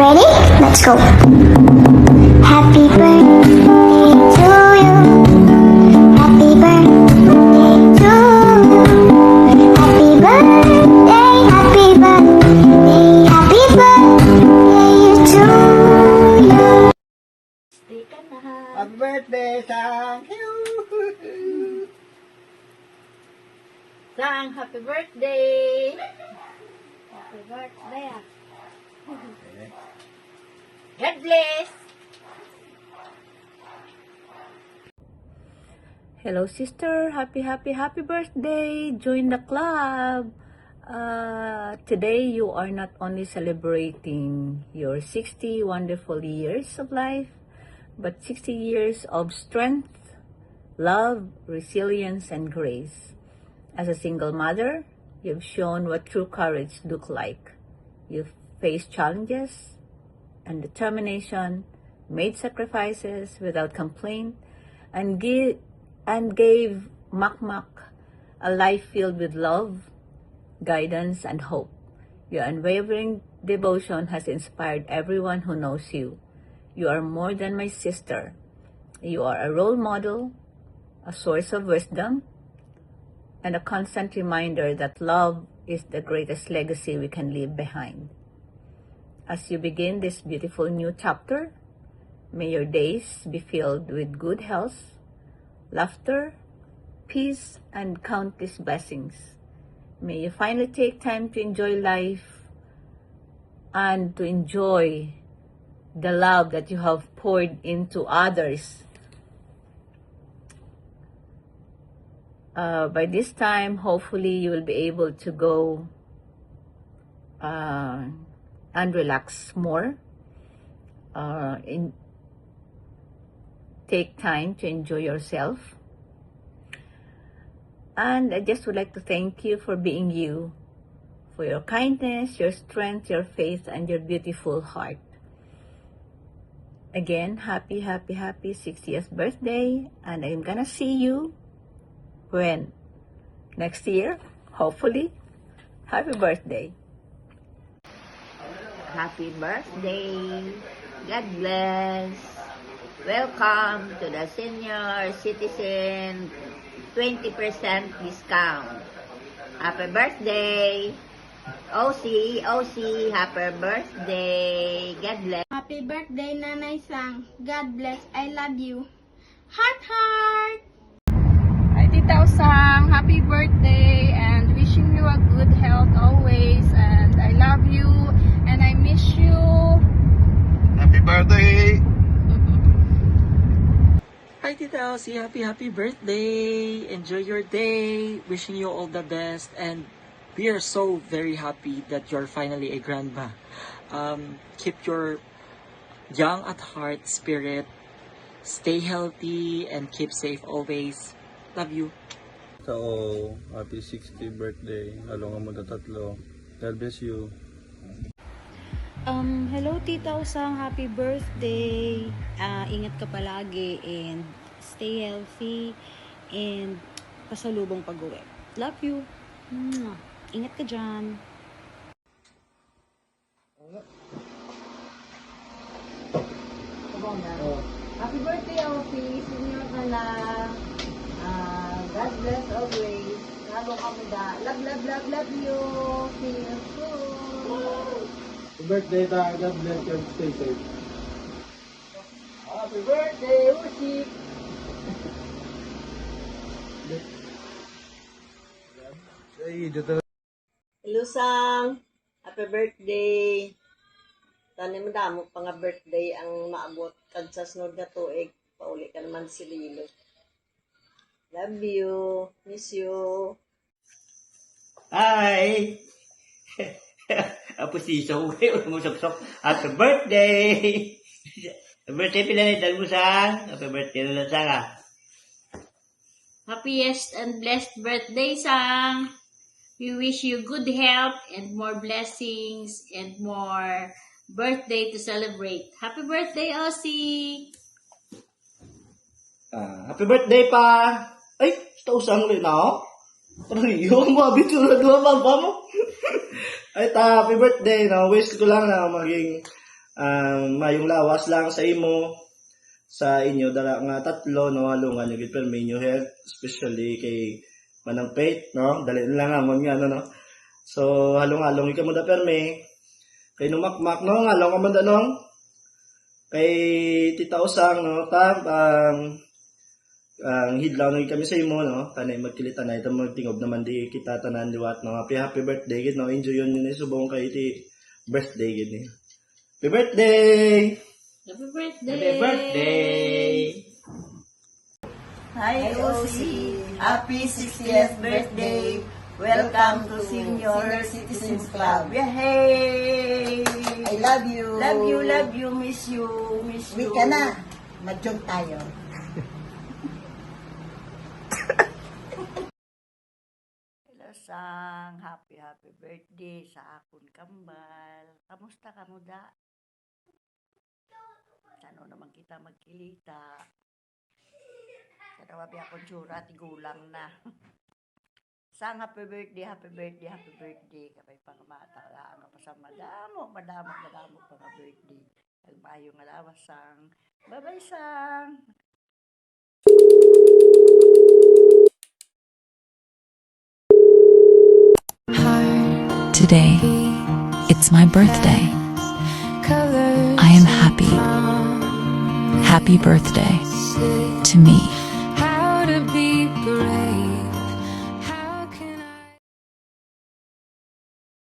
Ready? Let's go. Happy birthday to you. Happy birthday to you. Happy birthday, happy birthday, happy birthday to you. Stay ka na. Happy birthday, Sang! Sang, happy birthday! Happy birthday ah. God bless! Hello sister, happy birthday! Join the club! Today you are not only celebrating your 60 wonderful years of life, but 60 years of strength, love, resilience, and grace. As a single mother, you've shown what true courage looks like. You've faced challenges and determination, made sacrifices without complaint, and gave Makmak a life filled with love, guidance, and hope. Your unwavering devotion has inspired everyone who knows you. You are more than my sister. You are a role model, a source of wisdom, and a constant reminder that love is the greatest legacy we can leave behind. As you begin this beautiful new chapter, may your days be filled with good health, laughter, peace, and countless blessings. May you finally take time to enjoy life and to enjoy the love that you have poured into others. By this time, hopefully, you will be able to go and relax more. Take time to enjoy yourself. And I just would like to thank you for being you, for your kindness, your strength, your faith, and your beautiful heart. Again, happy 60th birthday, and I'm gonna see you when? Next year, hopefully. Happy birthday. Happy birthday. God bless. Welcome to the senior citizen 20% discount. Happy birthday. OC, happy birthday. God bless. Happy birthday, Nanay Sang. God bless. I love you. Heart, heart! Hi, Tita Sang. Happy birthday and wishing you a good health always. And I love you and I miss you. Happy birthday! Hi Tita Elsie, happy birthday! Enjoy your day. Wishing you all the best, and we are so very happy that you're finally a grandma. Keep your young at heart spirit. Stay healthy and keep safe always. Love you. So, happy 60th birthday. Halong mo na tatlo. God bless you. Hello Tita Usang, happy birthday. Ingat ka palagi and stay healthy and pasalubong pag-uwi. Love you. Mwah. Ingat ka dyan. Happy birthday, Office. Senior ka na. God bless always. Lalo ka mo da. Love you. See you soon. Happy birthday, ta. God bless you. Stay safe. Happy birthday, Usik. Hello, Sang. Happy birthday. Tanim mo damo pa nga birthday ang maabot kad sa sunod na tuig. Pauli ka naman si Lilo. Love you. Miss you. Hi! Apo si Iso, umusok-sok. Happy birthday! Happy birthday pila ni Dalmusan. Happy birthday na lang, Sang. Happiest and blessed birthday, Sang. We wish you good health and more blessings and more birthday to celebrate. Happy birthday, Ossie! Happy birthday pa! Ay, tausang ulit na ako. Parang yung mga bitsura doon, pa mo. Ay, happy birthday. No? Wish ko lang na maging mayong lawas lang sa imo, sa inyo dala nga tatlo no halungan yung permi inyo health, especially kay Manang Faith, no? Dali lang amon nga no. So halong-halong ikaw mo da permi. Kay numakmak no, halong ka mo da no. Kay Tita Usang no, ang hidlaw nang kami sa imo no, tanay magkilita na ito magtingob naman di kita tanan liwat no. Happy birthday gid no, enjoy yun ni subong kay ti birthday gid ni. Happy birthday! Happy birthday! Happy birthday! Hi, OC. Happy 60th birthday. Welcome to Senior Citizens Club. Yay! I love you. Love you, love you, miss you, miss you. Uwi ka na. Madyong tayo. Hello, Sang. Happy birthday sa akon kambal. Kamusta ka mo da? Sano naman kita magkilita? Kadawabi akong tsura, tigulang na. Sang, happy birthday, happy birthday, happy birthday. Kapay pang matala nga pa sa madamo pa nga birthday. Kalbayo nga lawas, Sang. Bye-bye, Sang. Today, it's my birthday. I am happy. Happy birthday to me.